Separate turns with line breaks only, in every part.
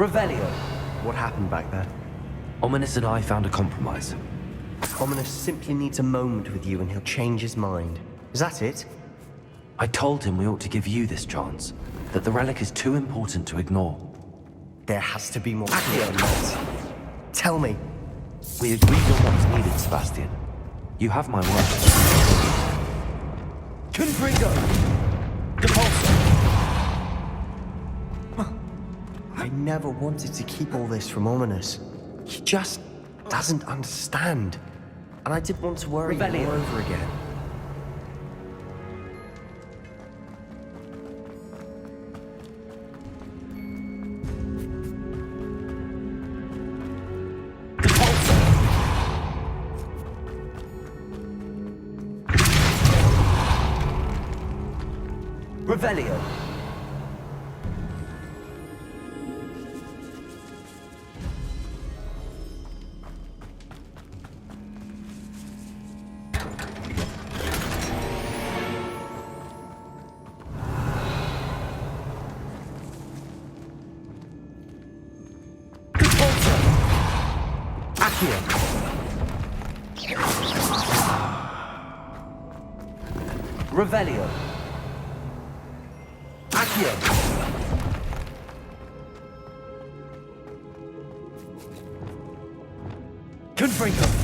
Revelio.
What happened back there?
Ominous and I found a compromise.
Ominous simply needs a moment with you and he'll change his mind. Is that it?
I told him we ought to give you this chance, that the relic is too important to ignore.
There has to be more to it than that. Tell me.
We agreed on what's needed, Sebastian. You have my word.
Confringo! Depulso!
I never wanted to keep all this from Ominous. He just doesn't understand. And I didn't want to worry him all over again.
Revelio. Revelio. Accio. Confringo.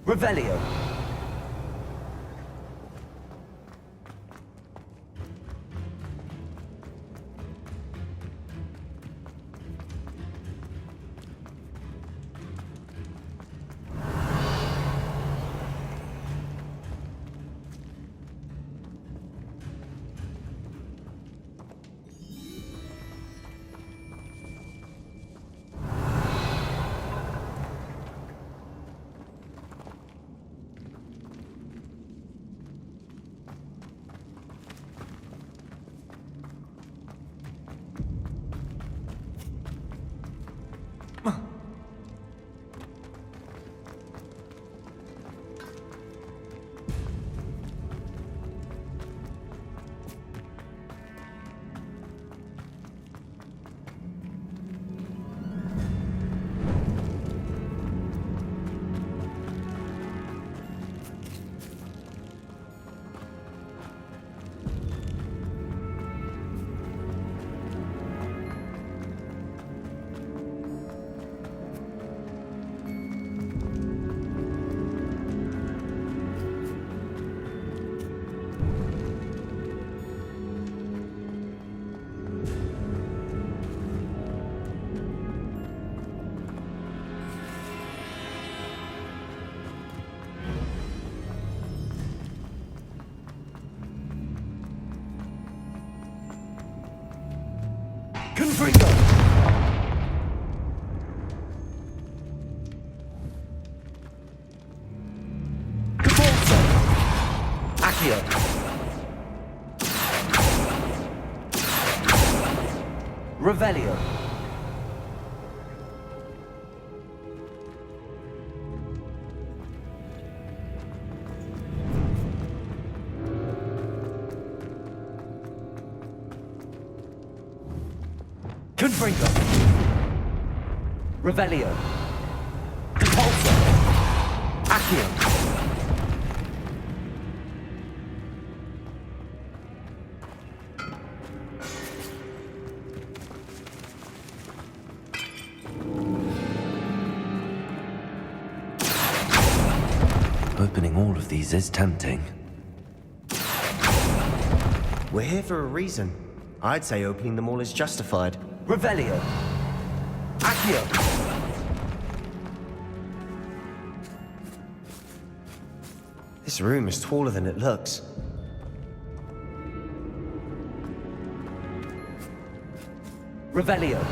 Revelio. Confringo! Depulso! Accio! Revelio. Confringo. Revelio. Depulso. Accio.
Opening all of these is tempting.
We're here for a reason. I'd say opening them all is justified.
Revelio. Accio.
This room is taller than it looks.
Revelio.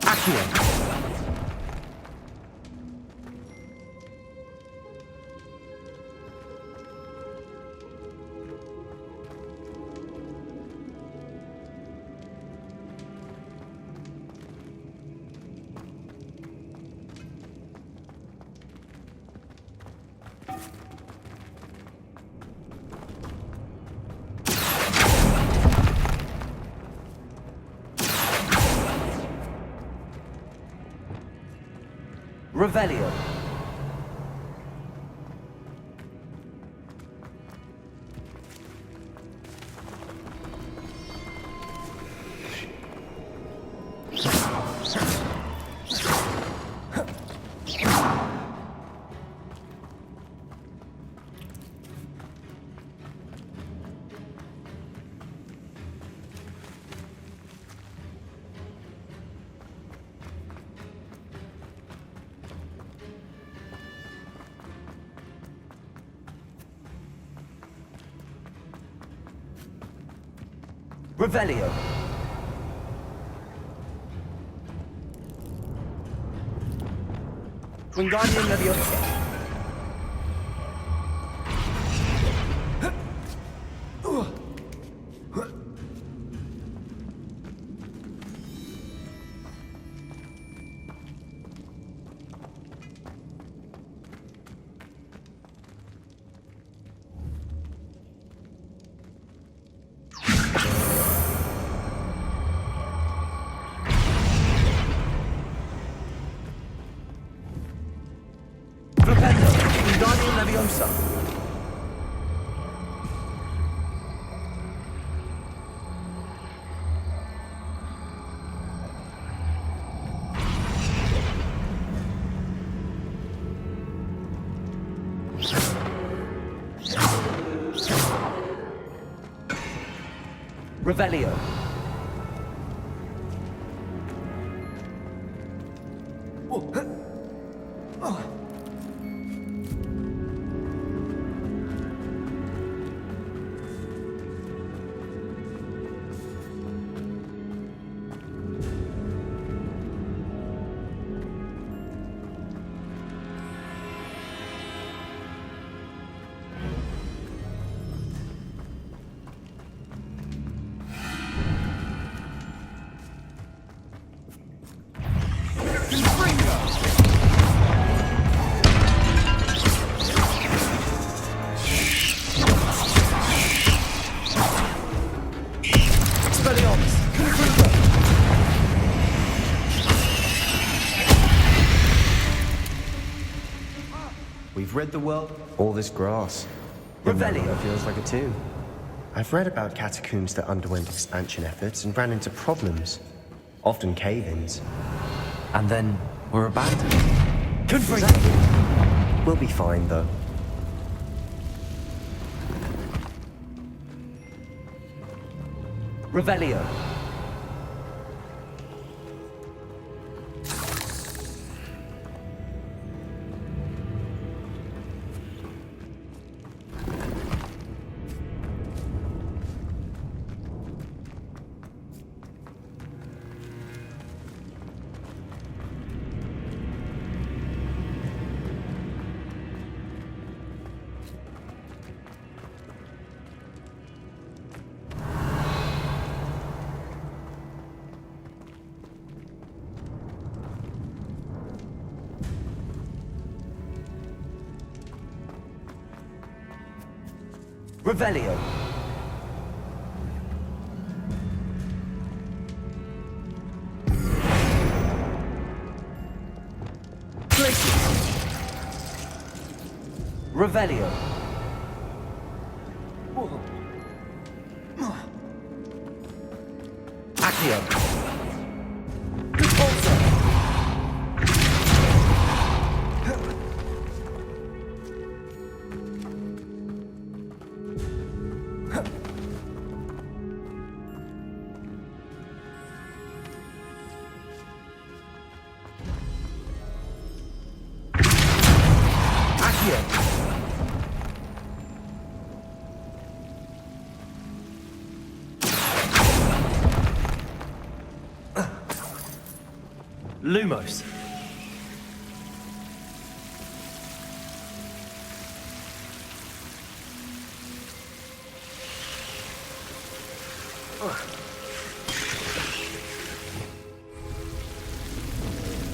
Accio. Revelio. Revelio. Wingardium Leviosa. Flipendo. Wingardium Leviosa. Revelio.
We've rid the world. All this grass.
Revelio.
It feels like a tomb. I've read about catacombs that underwent expansion efforts and ran into problems. Often cave-ins.
And then we're abandoned.
Exactly. We'll be fine, though.
Revelio. Revelio. Glacius. Revelio. Accio. Repulsor. Accio.
Lumos.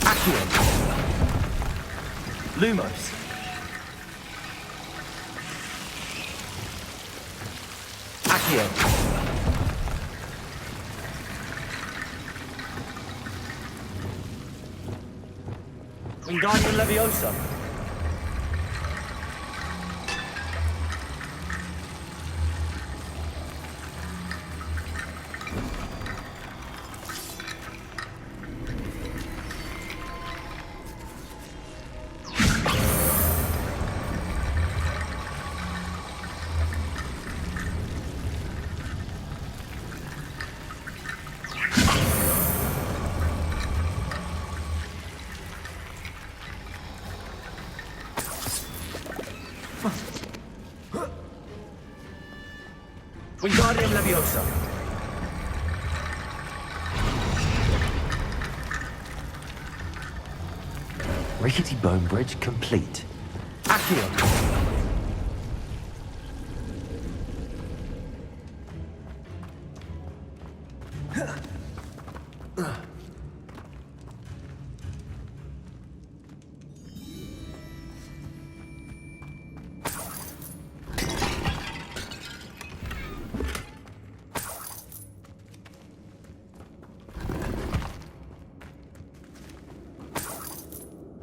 Accio.
Lumos.
Accio. Wingardium Leviosa. Wingardium Leviosa.
Rickety bone bridge complete.
Accio.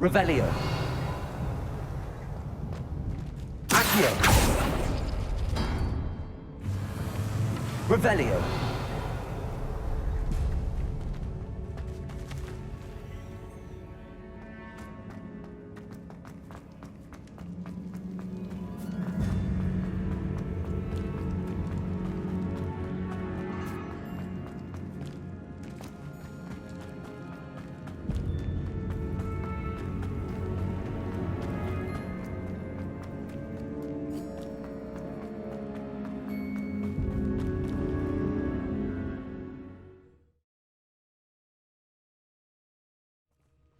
Revelio. Accio. Revelio.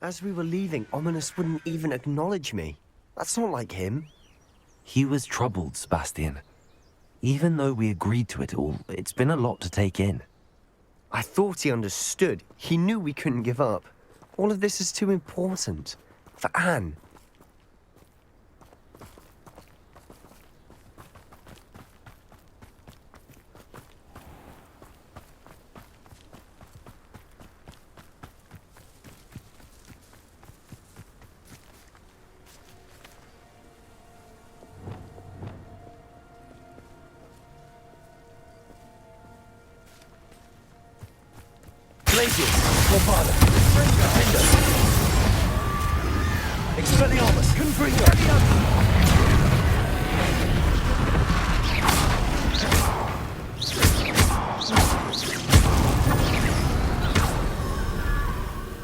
As we were leaving, Ominous wouldn't even acknowledge me. That's not like him.
He was troubled, Sebastian. Even though we agreed to it all, it's been a lot to take in.
I thought he understood. He knew we couldn't give up. All of this is too important. For Anne.
Glacius. Corvada. Hinder. Expelliarmus. Confringo.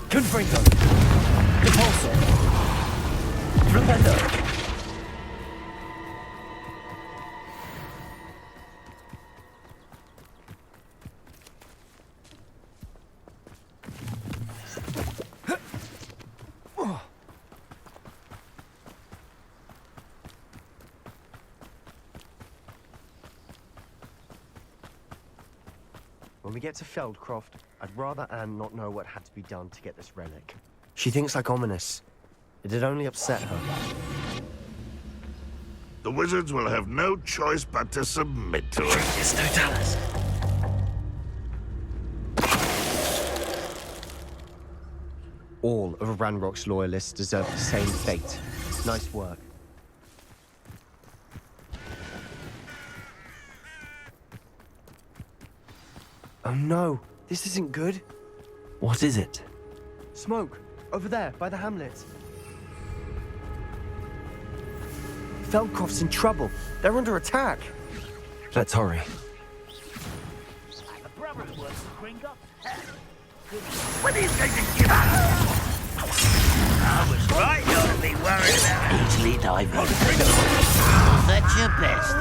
Confringo. Repulsor. Repender.
When we get to Feldcroft, I'd rather Anne not know what had to be done to get this relic. She thinks like Ominous. It'd only upset her.
the wizards will have no choice but to submit to it.
Yes, no Dallas.
All of Ranrock's loyalists deserve the same fate. Nice work. Oh no, this isn't good.
What is it?
Smoke, over there, by the hamlet. Feldcroft's in trouble. They're under attack.
Let's hurry.
The brothers work for Gryffindor.
When are you going to give up?
I was right not to be worried about it.
Easily diving.
That's your best.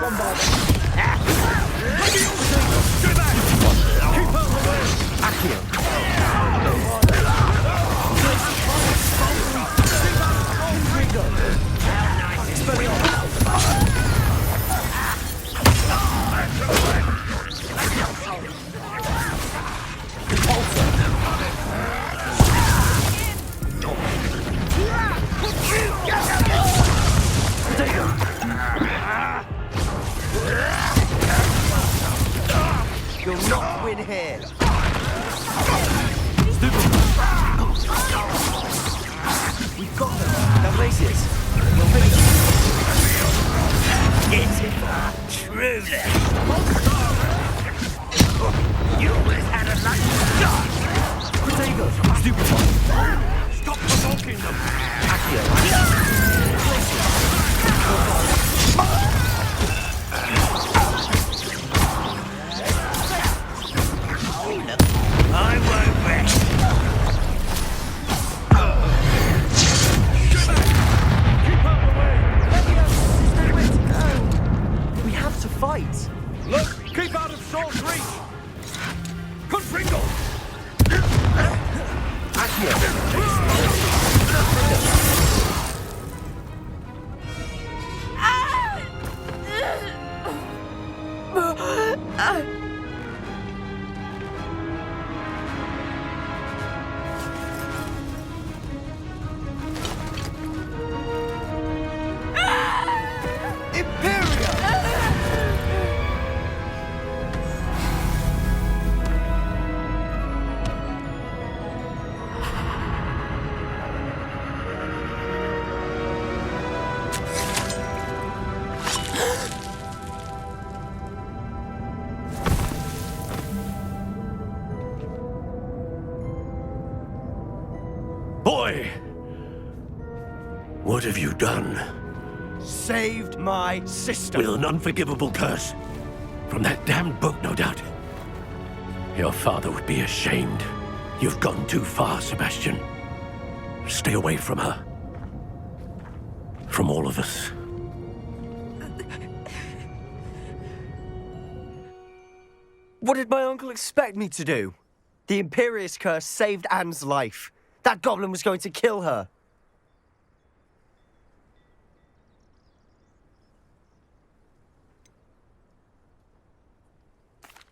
You'll not win here. We've got them. They're laces. We'll finish
It's truly. You always had a lucky shot.
Potatoes. Stupid one.
Stop provoking them. I won't rest. Keep out of the way.
There's nowhere to go. We have to fight.
Look, keep out of Saul's reach. Confringo.
Boy! What have you done?
Saved my sister.
With an unforgivable curse. From that damned book, no doubt. Your father would be ashamed. You've gone too far, Sebastian. Stay away from her. From all of us.
What did my uncle expect me to do? The Imperious curse saved Anne's life. That goblin was going to kill her.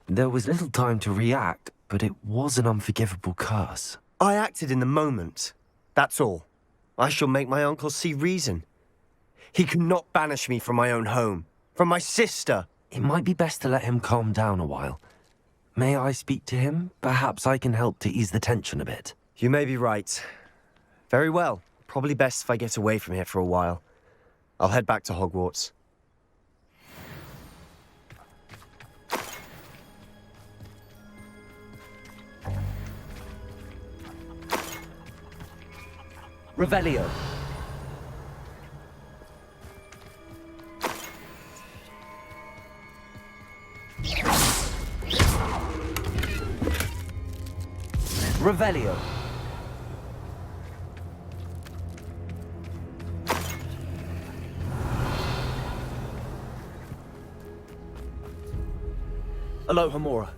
There was little time to react, but it was an unforgivable curse.
I acted in the moment. That's all. I shall make my uncle see reason. He cannot banish me from my own home, from my sister.
It might be best to let him calm down a while. May I speak to him? Perhaps I can help to ease the tension a bit.
You may be right. Very well. Probably best if I get away from here for a while. I'll head back to Hogwarts. Revelio. Revelio. Aloha Mora.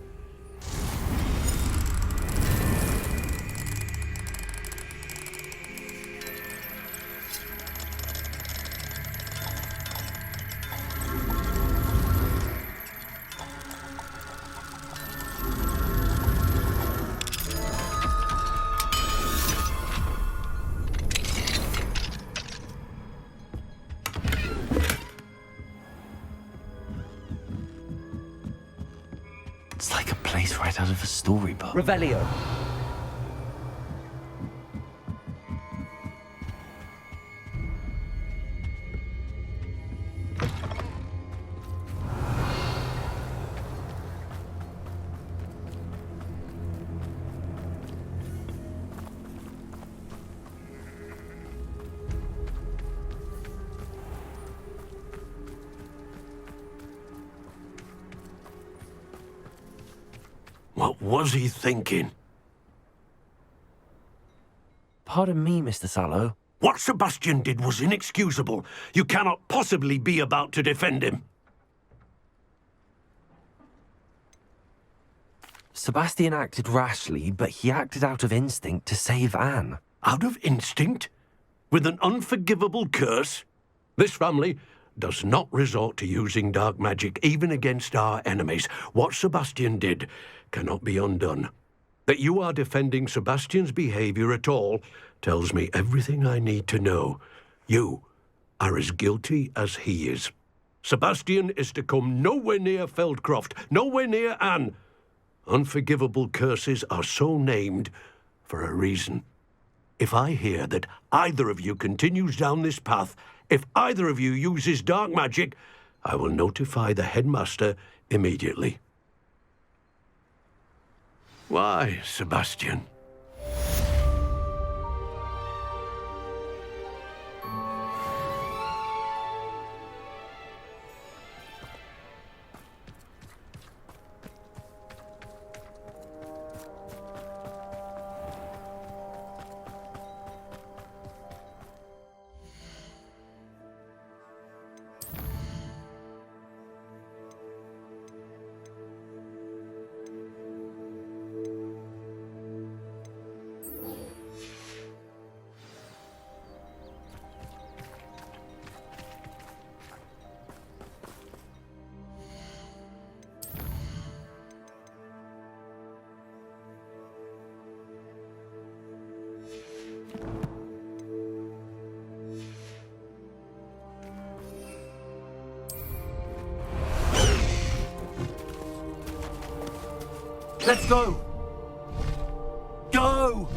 It's like a place right out of a storybook.
Revelio.
What was he thinking?
Pardon me, Mr. Sallow.
What Sebastian did was inexcusable. You cannot possibly be about to defend him.
Sebastian acted rashly, but he acted out of instinct to save Anne.
Out of instinct? With an unforgivable curse? This family does not resort to using dark magic even against our enemies. What Sebastian did cannot be undone. That you are defending Sebastian's behavior at all tells me everything I need to know. You are as guilty as he is. Sebastian is to come nowhere near Feldcroft, nowhere near Anne. Unforgivable curses are so named for a reason. If I hear that either of you continues down this path, if either of you uses dark magic, I will notify the headmaster immediately. Why, Sebastian?
Let's go! Go!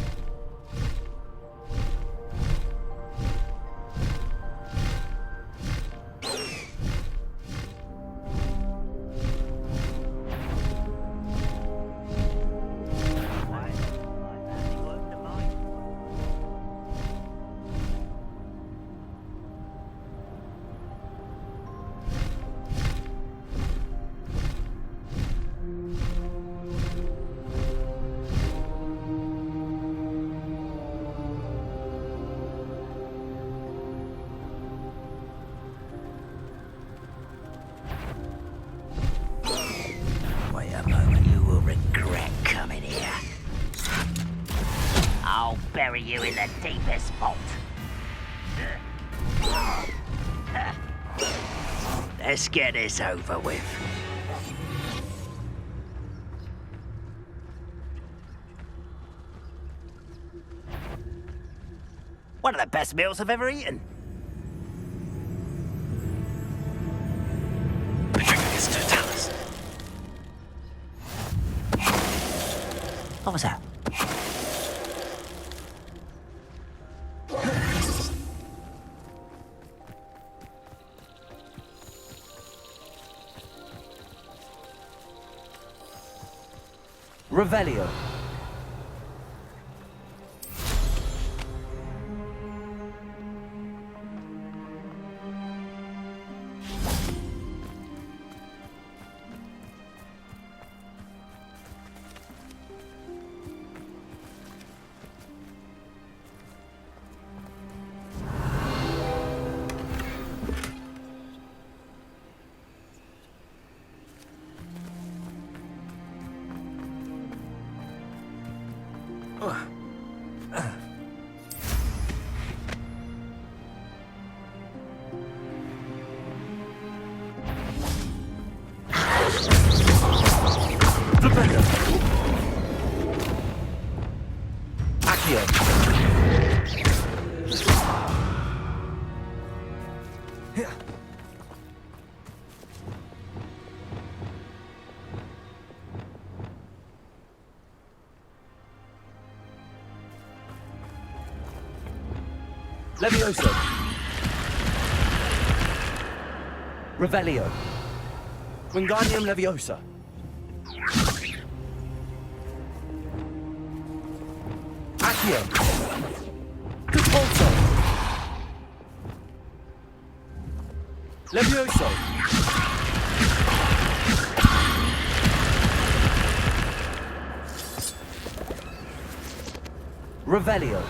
Bury you in the deepest vault. Let's get this over with. One of the best meals I've ever eaten. What was that?
Revelio.
Levioso. Revelio. Wingardium Leviosa. Accio. Repulso. Levioso. Revelio.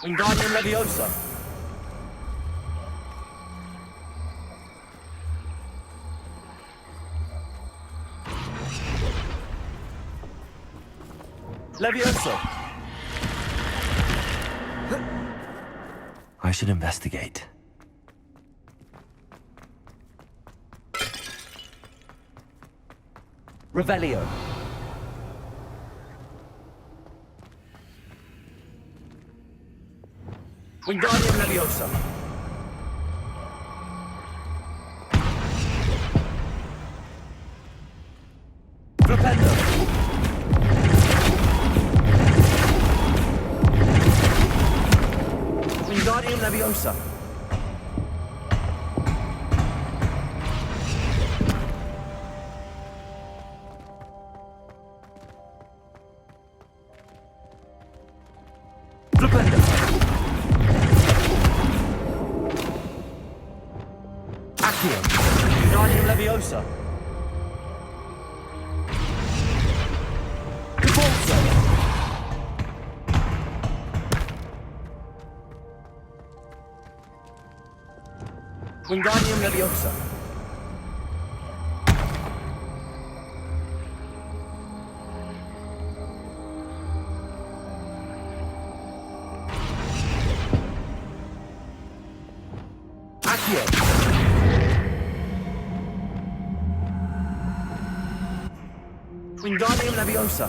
Wingardium Leviosa. Levioso.
I should investigate.
Revelio. Wingardium Leviosa. Flipendo. Wingardium Leviosa. Flipendo. Accio. Wingardium Leviosa. Repulso. Wingardium Leviosa. Accio. Wingardium Leviosa.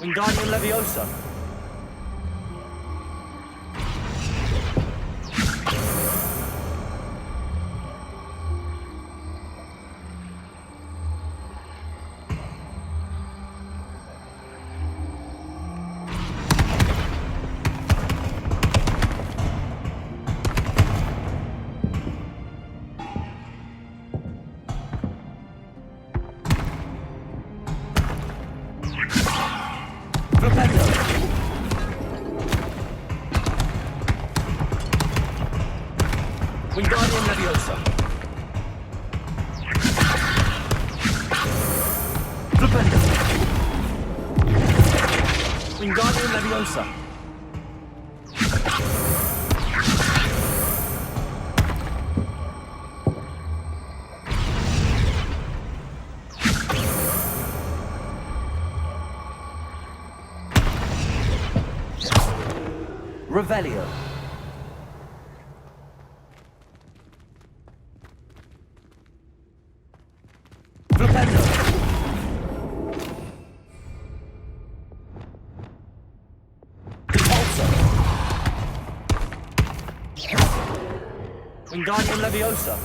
Wingardium Leviosa. Flipendo. Wingardium Leviosa. Flipendo. Wingardium Leviosa. Revelio. Flipendo. Repulso. Wingardium Leviosa.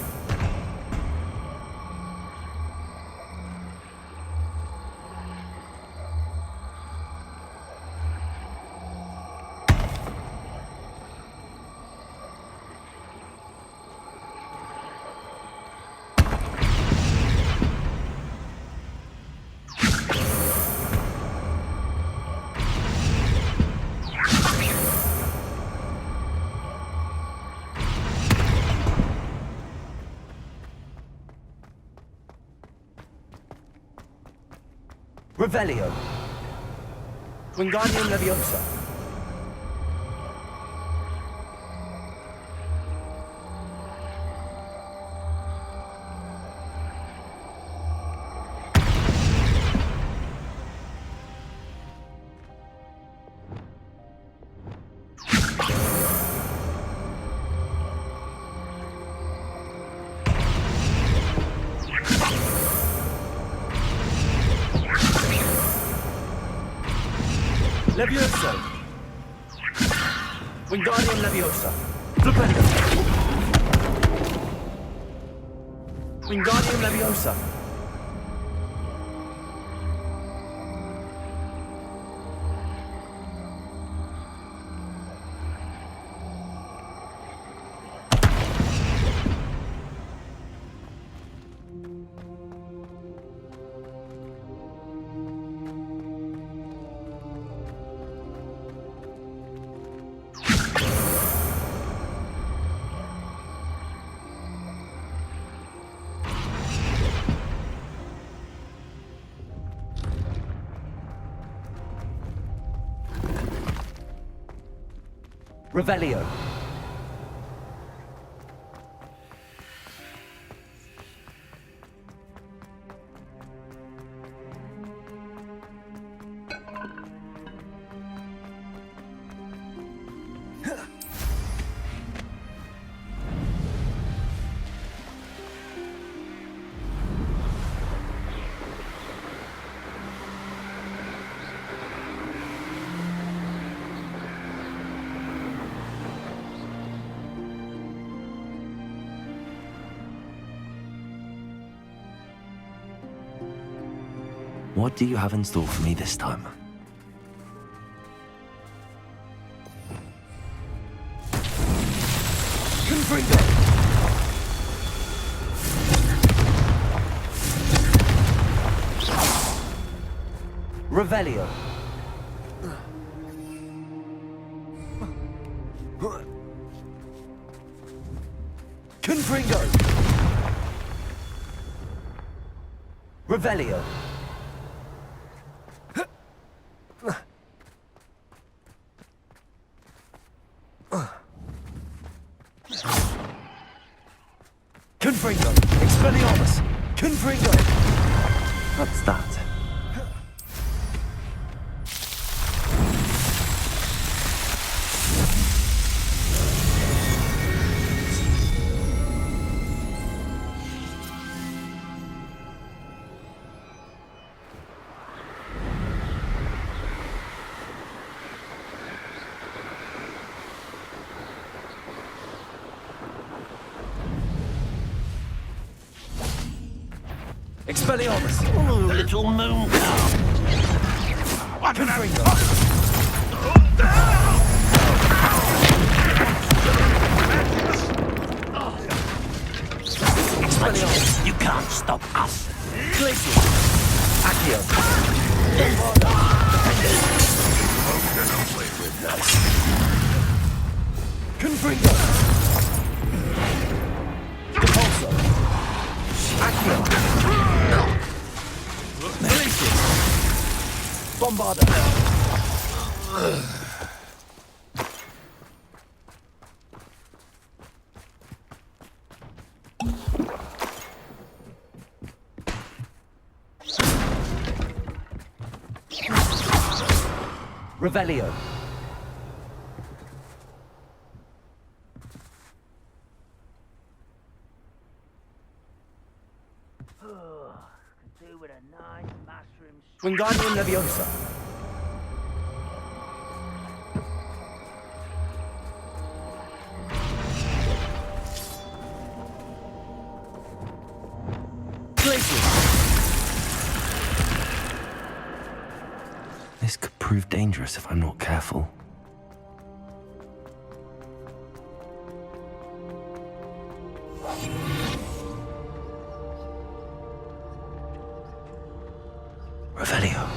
Revelio. Wingardium Leviosa. Levioso. Wingardium Leviosa. Flipendo. Wingardium Leviosa. Revelio.
What do you have in store for me this time?
Confringo. Revelio. Confringo. Revelio. Confringo. Expelliarmus. Confringo.
What's that?
Expelliarmus.
Oh, little moon cow.
Confringo. Expelliarmus.
You can't stop us.
Glacius. Accio. Confringo. Depulso. Accio. Glacius. Bombarda. Revelio.
Do with a nice mushroom.
Wingardium Leviosa. Glacius.
This could prove dangerous if I'm not careful. Revelio.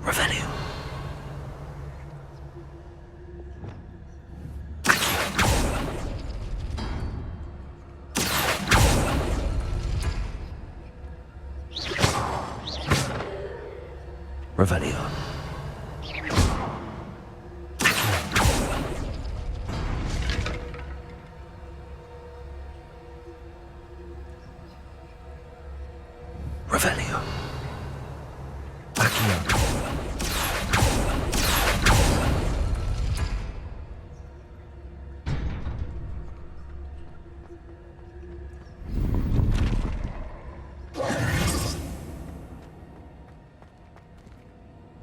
Revelio. Revelio. Revelio. Accio.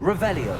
Revelio.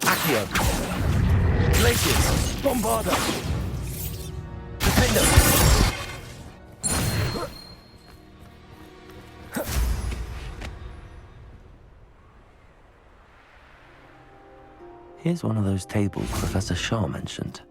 Accio. Glacius. Bombardo. Defender. Here's one of those tables Professor Shaw mentioned.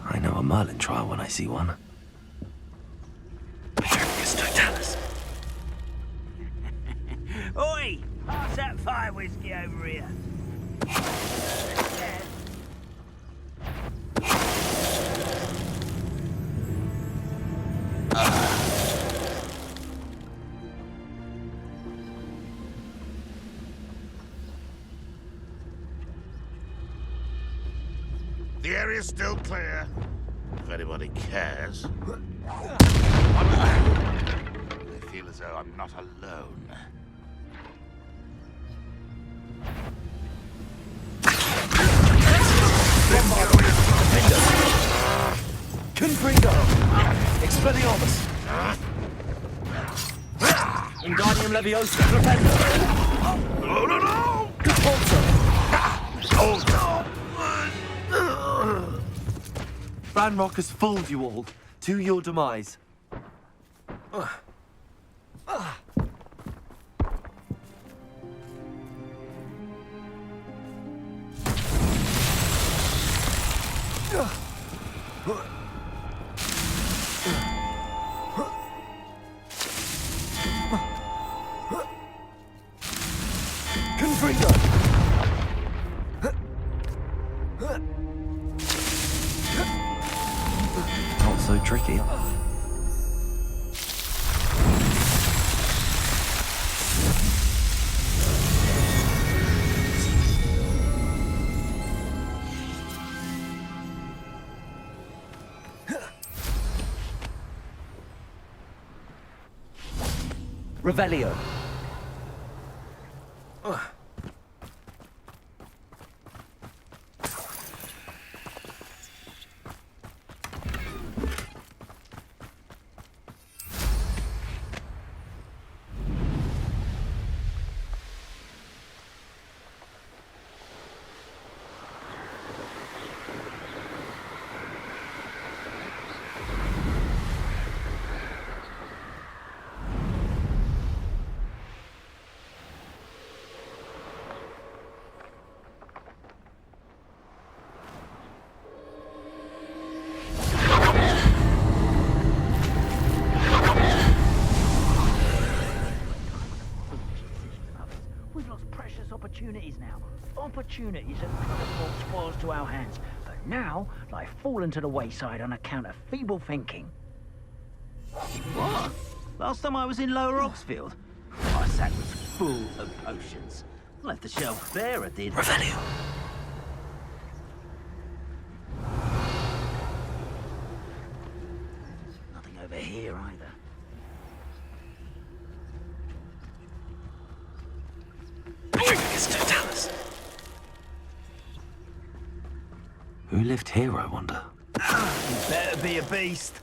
I know a Merlin trial when I see one.
Oi! Pass that fire whiskey over here.
The area's still clear, if anybody cares. I feel as though I'm not alone.
Confringo! Expelliarmus! Wingardium Leviosa! Defender!
No, no, no!
Repulsor!
Oh,
Ranrock has fooled you all. To your demise.
Confringo!
Not so tricky. Revelio.
We've lost precious opportunities now. Opportunities that could have brought spoils to our hands, but now lie fallen to the wayside on account of feeble thinking.
What? Last time I was in Lower Oxfield, my sack was full of potions. Left the shelf bare, I did.
Revelio.
Nothing over here either.
Who lived here, I wonder?
Better be a beast.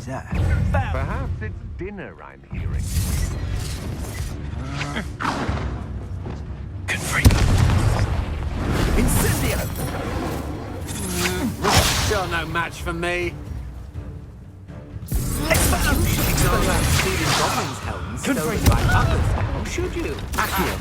is that?
Perhaps it's dinner I'm hearing.
Incendio!
Still no match for me.
Stealing goblins' helms stolen by others now, should you? Accio.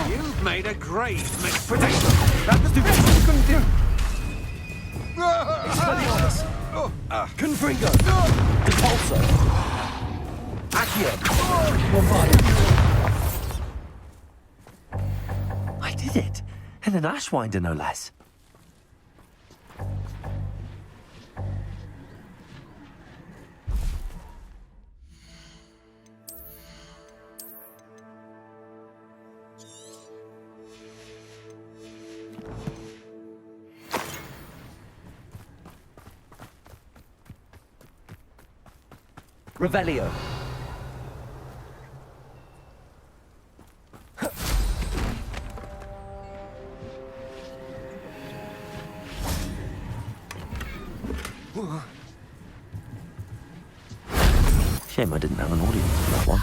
You've made a grave mistake.
Confringo! Depulso! Accio! I did it! And an Ashwinder, no less. Revelio. Shame I didn't have an audience for that one.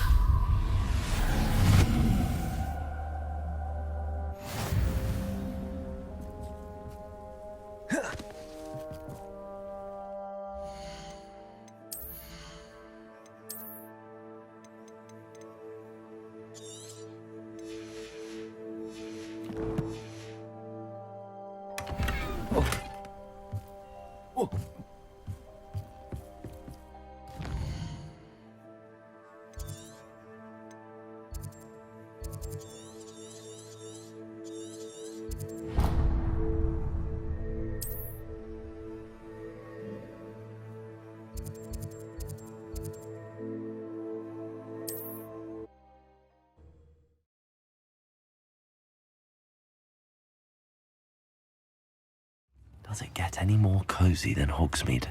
Does it get any more cozy than Hogsmeade?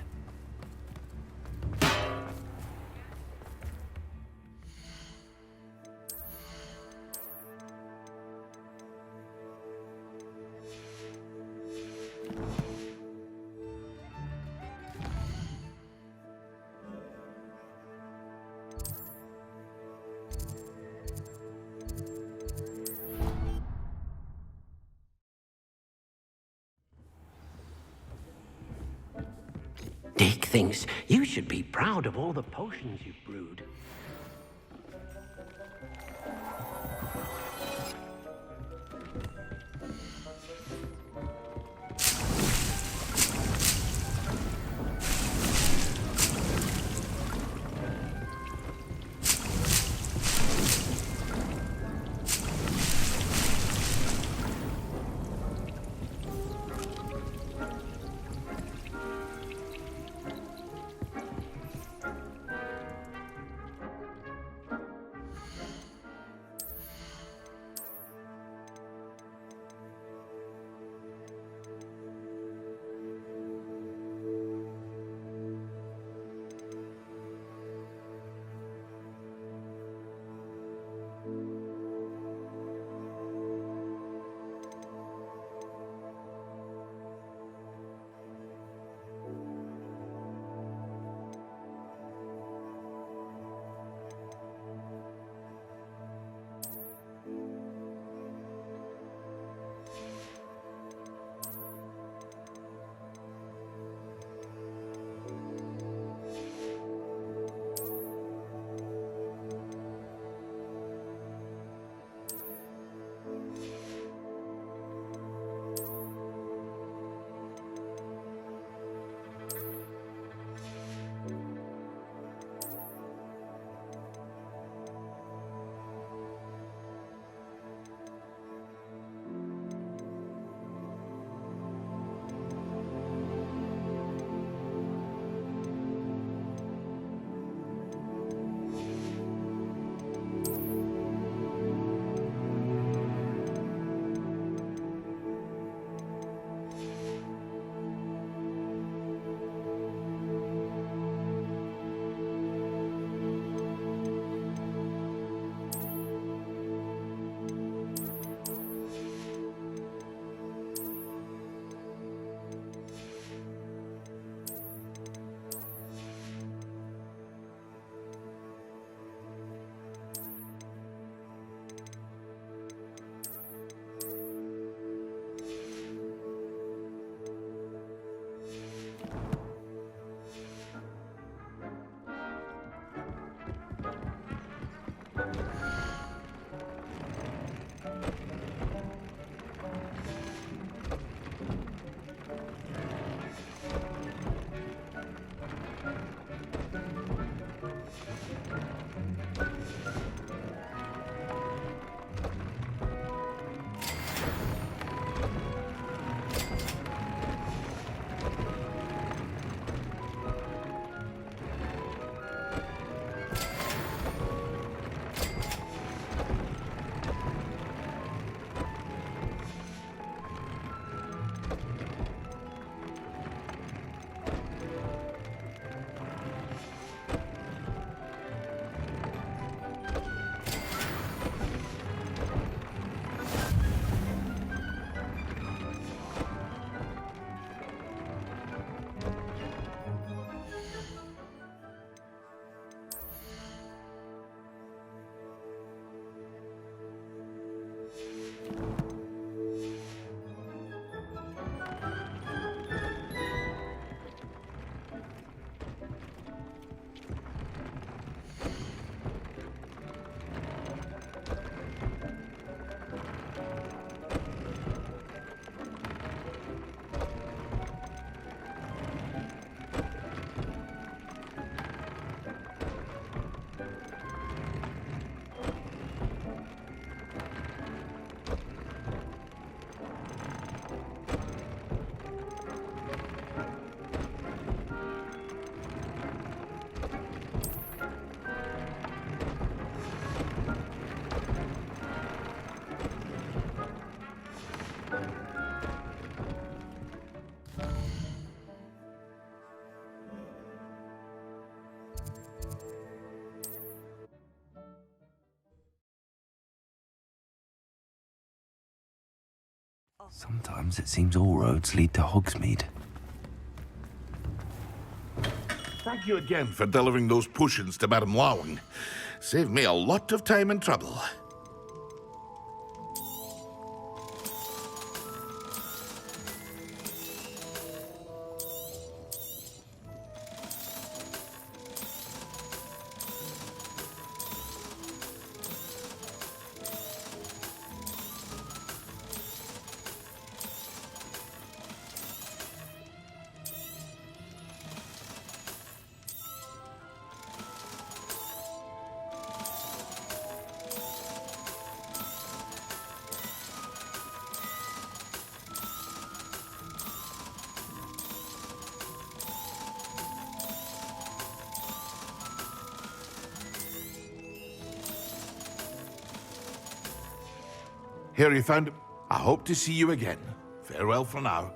Dick thinks you should be proud of all the potions you've brewed.
Sometimes it seems all roads lead to Hogsmeade.
Thank you again for delivering those potions to Madame Lawing. Saved me a lot of time and trouble. Here you found him. I hope to see you again. Farewell for now.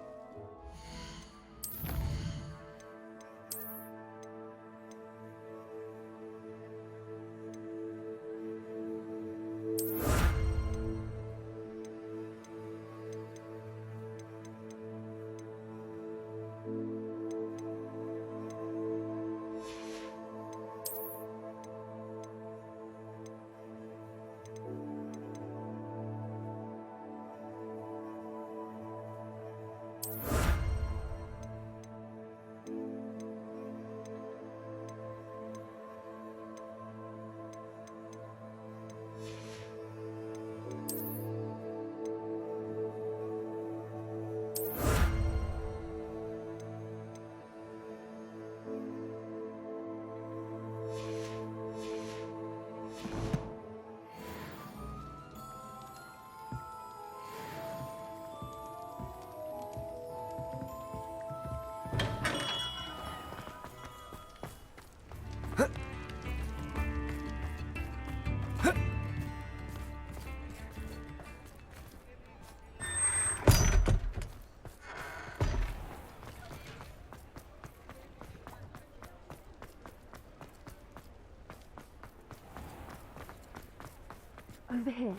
Over here.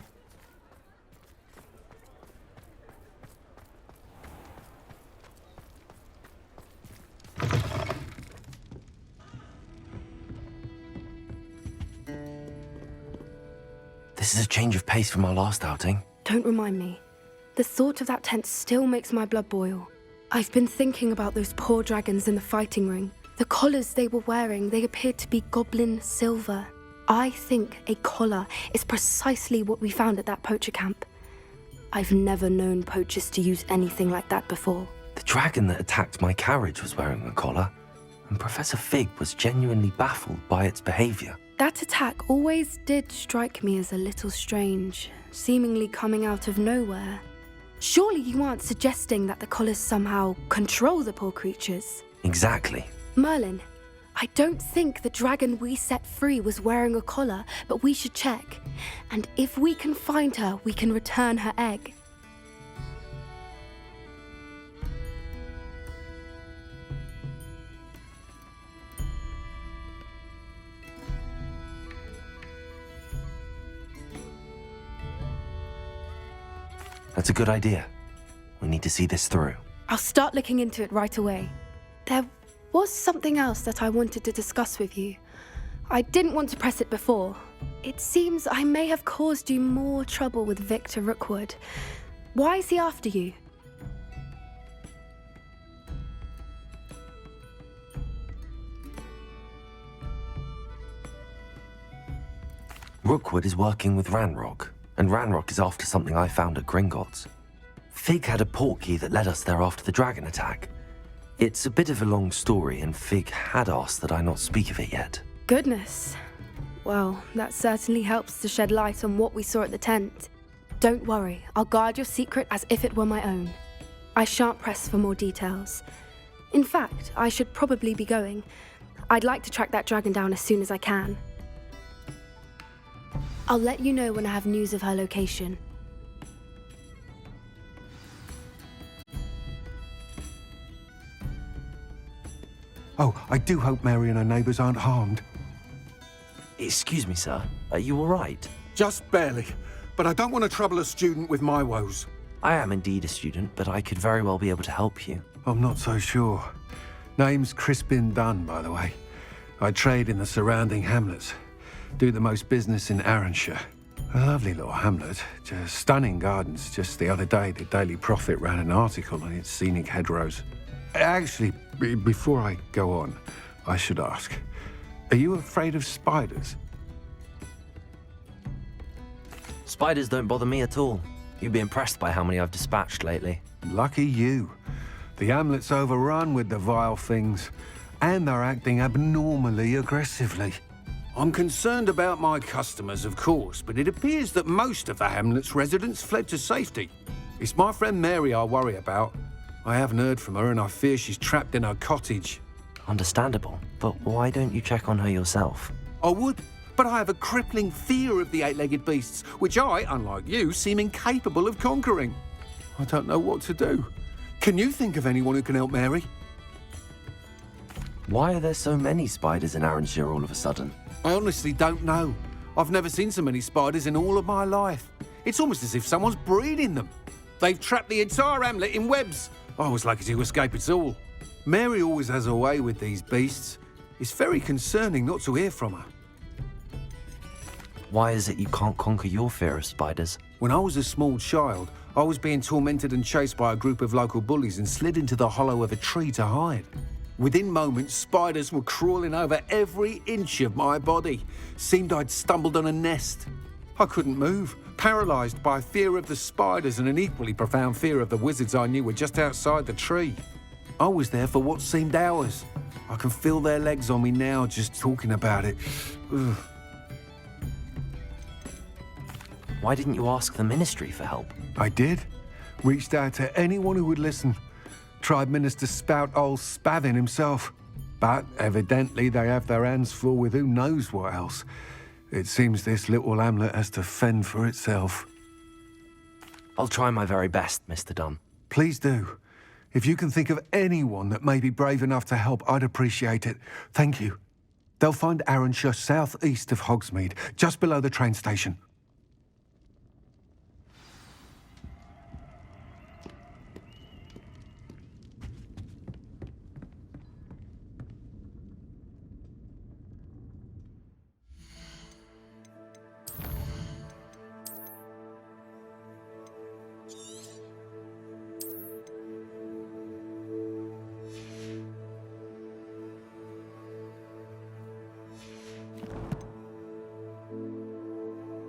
This is a change of pace from our last outing.
Don't remind me. The thought of that tent still makes my blood boil. I've been thinking about those poor dragons in the fighting ring. The collars they were wearing, they appeared to be goblin silver. I think a collar is precisely what we found at that poacher camp. I've never known poachers to use anything like that before.
The dragon that attacked my carriage was wearing a collar, and Professor Fig was genuinely baffled by its behavior.
That attack always did strike me as a little strange, seemingly coming out of nowhere. Surely you aren't suggesting that the collars somehow control the poor creatures?
Exactly.
Merlin, I don't think the dragon we set free was wearing a collar, but we should check. And if we can find her, we can return her egg.
That's a good idea. We need to see this through.
I'll start looking into it right away. There was something else that I wanted to discuss with you. I didn't want to press it before. It seems I may have caused you more trouble with Victor Rookwood. Why is he after you?
Rookwood is working with Ranrock, and Ranrock is after something I found at Gringotts. Fig had a portkey that led us there after the dragon attack. It's a bit of a long story, and Fig had asked that I not speak of it yet.
Goodness. Well, that certainly helps to shed light on what we saw at the tent. Don't worry, I'll guard your secret as if it were my own. I shan't press for more details. In fact, I should probably be going. I'd like to track that dragon down as soon as I can. I'll let you know when I have news of her location.
Oh, I do hope Mary and her neighbours aren't harmed.
Excuse me, sir. Are you all right?
Just barely. But I don't want to trouble a student with my woes.
I am indeed a student, but I could very well be able to help you.
I'm not so sure. Name's Crispin Dunn, by the way. I trade in the surrounding hamlets. Do the most business in Arranshire. A lovely little hamlet, just stunning gardens. Just the other day, the Daily Prophet ran an article on its scenic hedgerows. Actually, before I go on, I should ask, are you afraid of spiders?
Spiders don't bother me at all. You'd be impressed by how many I've dispatched lately.
Lucky you. The hamlet's overrun with the vile things, and they're acting abnormally aggressively. I'm concerned about my customers, of course, but it appears that most of the hamlet's residents fled to safety. It's my friend Mary I worry about. I haven't heard from her, and I fear she's trapped in her cottage.
Understandable, but why don't you check on her yourself?
I would, but I have a crippling fear of the eight-legged beasts, which I, unlike you, seem incapable of conquering. I don't know what to do. Can you think of anyone who can help Mary?
Why are there so many spiders in Arranshire all of a sudden?
I honestly don't know. I've never seen so many spiders in all of my life. It's almost as if someone's breeding them. They've trapped the entire hamlet in webs. I was lucky to escape it all. Mary always has a way with these beasts. It's very concerning not to hear from her.
Why is it you can't conquer your fear of spiders?
When I was a small child, I was being tormented and chased by a group of local bullies and slid into the hollow of a tree to hide. Within moments, spiders were crawling over every inch of my body. Seemed I'd stumbled on a nest. I couldn't move, paralysed by fear of the spiders and an equally profound fear of the wizards I knew were just outside the tree. I was there for what seemed hours. I can feel their legs on me now just talking about it. Ugh.
Why didn't you ask the ministry for help?
I did. Reached out to anyone who would listen. Tried Minister Spout old Spavin himself. But evidently they have their hands full with who knows what else. It seems this little hamlet has to fend for itself.
I'll try my very best, Mr. Dunn.
Please do. If you can think of anyone that may be brave enough to help, I'd appreciate it. Thank you. They'll find Arranshire south-east of Hogsmeade, just below the train station.